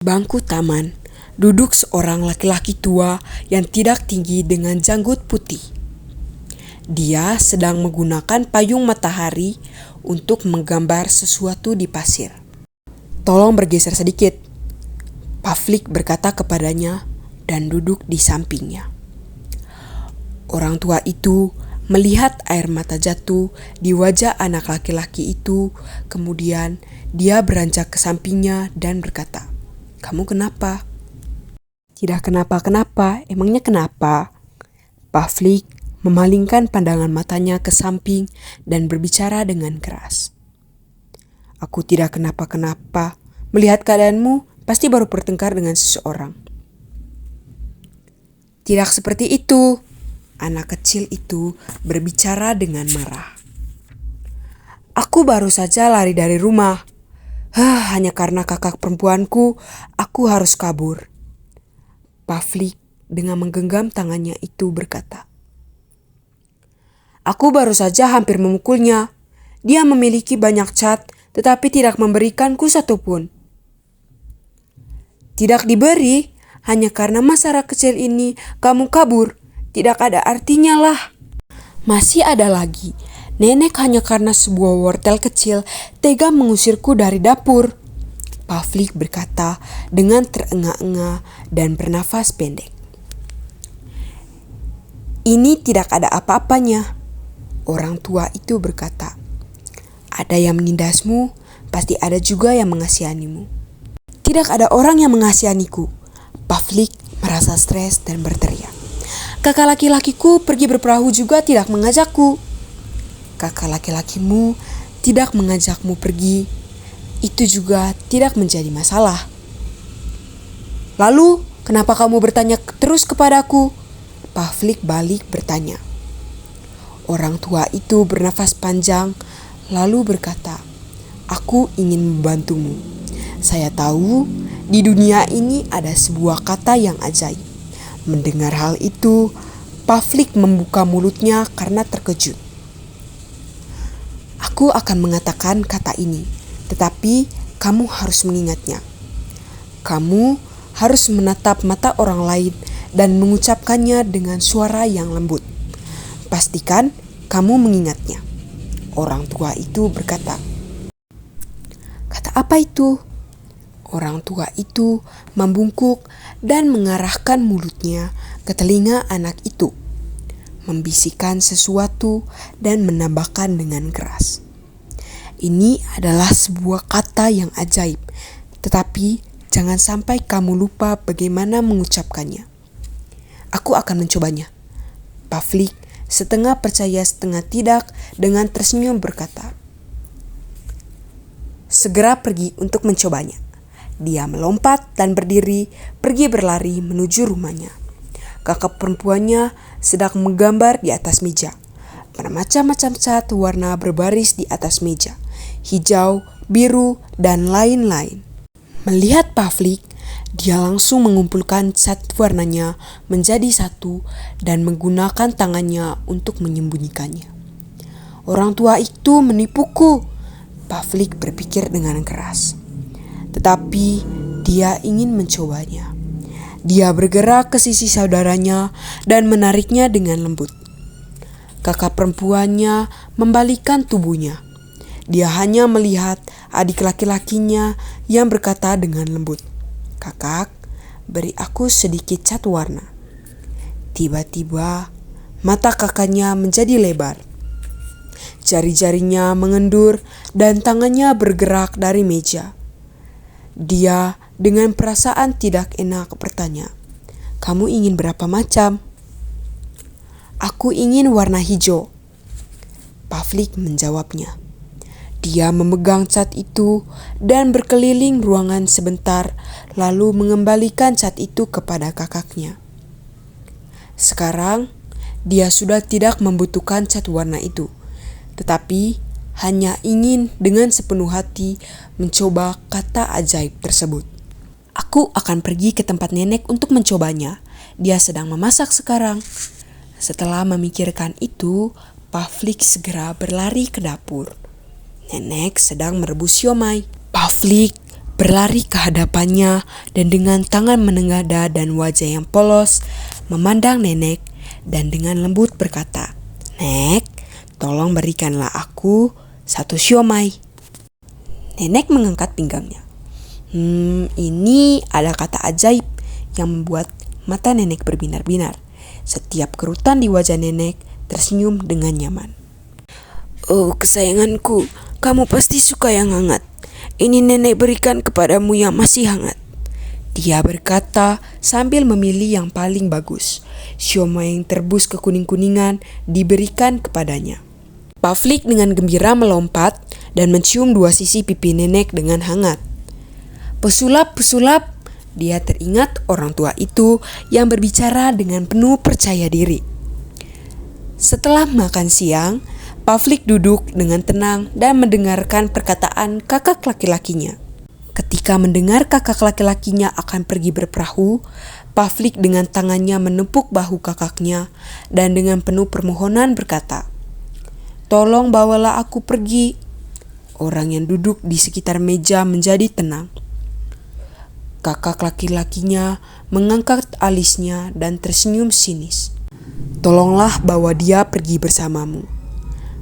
Bangku taman, duduk seorang laki-laki tua yang tidak tinggi dengan janggut putih. Dia sedang menggunakan payung matahari untuk menggambar sesuatu di pasir. "Tolong bergeser sedikit," Pavlik berkata kepadanya dan duduk di sampingnya. Orang tua itu melihat air mata jatuh di wajah anak laki-laki itu, kemudian dia beranjak ke sampingnya dan berkata, "Kamu kenapa?" "Tidak kenapa-kenapa, emangnya kenapa?" Pavlik memalingkan pandangan matanya ke samping dan berbicara dengan keras. "Aku tidak kenapa-kenapa. Melihat keadaanmu, pasti baru bertengkar dengan seseorang." "Tidak seperti itu," anak kecil itu berbicara dengan marah. "Aku baru saja lari dari rumah. Hanya karena kakak perempuanku, aku harus kabur." Pavlik dengan menggenggam tangannya itu berkata, "Aku baru saja hampir memukulnya. Dia memiliki banyak cat, tetapi tidak memberikanku satupun." "Tidak diberi, hanya karena masalah kecil ini kamu kabur. Tidak ada artinya lah." "Masih ada lagi. Nenek hanya karena sebuah wortel kecil tega mengusirku dari dapur," Pavlik berkata dengan terengah-engah dan bernafas pendek. "Ini tidak ada apa-apanya," orang tua itu berkata. "Ada yang menindasmu, pasti ada juga yang mengasihanimu." "Tidak ada orang yang mengasihaniku," Pavlik merasa stres dan berteriak. "Kakak laki-lakiku pergi berperahu juga tidak mengajakku." "Kakak laki-lakimu tidak mengajakmu pergi, itu juga tidak menjadi masalah. Lalu, kenapa kamu bertanya terus kepadaku?" Pavlik balik bertanya. Orang tua itu bernafas panjang, lalu berkata, "Aku ingin membantumu. Saya tahu di dunia ini ada sebuah kata yang ajaib." Mendengar hal itu, Pavlik membuka mulutnya karena terkejut. "Aku akan mengatakan kata ini, tetapi kamu harus mengingatnya. Kamu harus menatap mata orang lain dan mengucapkannya dengan suara yang lembut. Pastikan kamu mengingatnya." Orang tua itu berkata. "Kata apa itu?" Orang tua itu membungkuk dan mengarahkan mulutnya ke telinga anak itu, membisikkan sesuatu dan menambahkan dengan keras, "Ini adalah sebuah kata yang ajaib, tetapi jangan sampai kamu lupa bagaimana mengucapkannya." "Aku akan mencobanya," Pavlik setengah percaya setengah tidak dengan tersenyum berkata. "Segera pergi untuk mencobanya." Dia melompat dan berdiri, pergi berlari menuju rumahnya. Kakak perempuannya sedang menggambar di atas meja. Bermacam-macam cat warna berbaris di atas meja, hijau, biru, dan lain-lain. Melihat Pavlik, dia langsung mengumpulkan cat warnanya menjadi satu dan menggunakan tangannya untuk menyembunyikannya. "Orang tua itu menipuku," Pavlik berpikir dengan keras. Tetapi dia ingin mencobanya. Dia bergerak ke sisi saudaranya dan menariknya dengan lembut. Kakak perempuannya membalikkan tubuhnya. Dia hanya melihat adik laki-lakinya yang berkata dengan lembut, "Kakak, beri aku sedikit cat warna." Tiba-tiba mata kakaknya menjadi lebar. Jari-jarinya mengendur dan tangannya bergerak dari meja. Dia dengan perasaan tidak enak bertanya, "Kamu ingin berapa macam?" "Aku ingin warna hijau," Pavlik menjawabnya. Dia memegang cat itu dan berkeliling ruangan sebentar, lalu mengembalikan cat itu kepada kakaknya. Sekarang, dia sudah tidak membutuhkan cat warna itu, tetapi hanya ingin dengan sepenuh hati mencoba kata ajaib tersebut. "Aku akan pergi ke tempat nenek untuk mencobanya. Dia sedang memasak sekarang." Setelah memikirkan itu, Pavlik segera berlari ke dapur. Nenek sedang merebus siomay. Pavlik berlari ke hadapannya dan dengan tangan menengadah dan wajah yang polos memandang nenek dan dengan lembut berkata, "Nek, tolong berikanlah aku satu siomay." Nenek mengangkat pinggangnya. Ini ada kata ajaib yang membuat mata nenek berbinar-binar. Setiap kerutan di wajah nenek tersenyum dengan nyaman. "Oh kesayanganku, kamu pasti suka yang hangat. Ini nenek berikan kepadamu yang masih hangat." Dia berkata sambil memilih yang paling bagus. Siomay yang terbus kekuning-kuningan diberikan kepadanya. Pavlik dengan gembira melompat dan mencium dua sisi pipi nenek dengan hangat. "Pesulap, dia teringat orang tua itu yang berbicara dengan penuh percaya diri. Setelah makan siang, Pavlik duduk dengan tenang dan mendengarkan perkataan kakak laki-lakinya. Ketika mendengar kakak laki-lakinya akan pergi berperahu, Pavlik dengan tangannya menepuk bahu kakaknya dan dengan penuh permohonan berkata, "Tolong bawalah aku pergi." Orang yang duduk di sekitar meja menjadi tenang. Kakak laki-lakinya mengangkat alisnya dan tersenyum sinis. "Tolonglah bawa dia pergi bersamamu."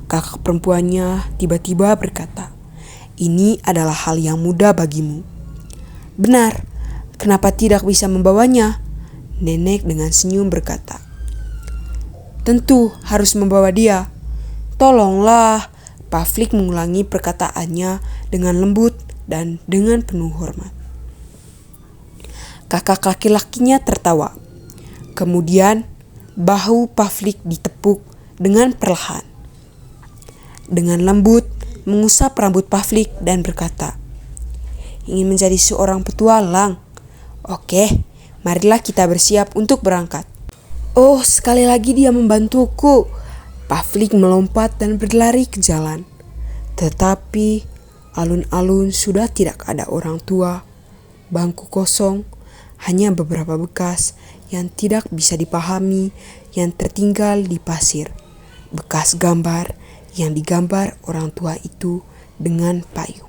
Kakak perempuannya tiba-tiba berkata, "Ini adalah hal yang mudah bagimu." "Benar, kenapa tidak bisa membawanya?" Nenek dengan senyum berkata, "Tentu harus membawa dia." "Tolonglah." Pavlik mengulangi perkataannya dengan lembut dan dengan penuh hormat. Kakak laki-lakinya tertawa. Kemudian bahu Pavlik ditepuk dengan perlahan. Dengan lembut mengusap rambut Pavlik dan berkata, "Ingin menjadi seorang petualang? Oke, marilah kita bersiap untuk berangkat." "Oh, sekali lagi dia membantuku." Pavlik melompat dan berlari ke jalan. Tetapi alun-alun sudah tidak ada orang tua. Bangku kosong, hanya beberapa bekas yang tidak bisa dipahami yang tertinggal di pasir. Bekas gambar yang digambar orang tua itu dengan payung.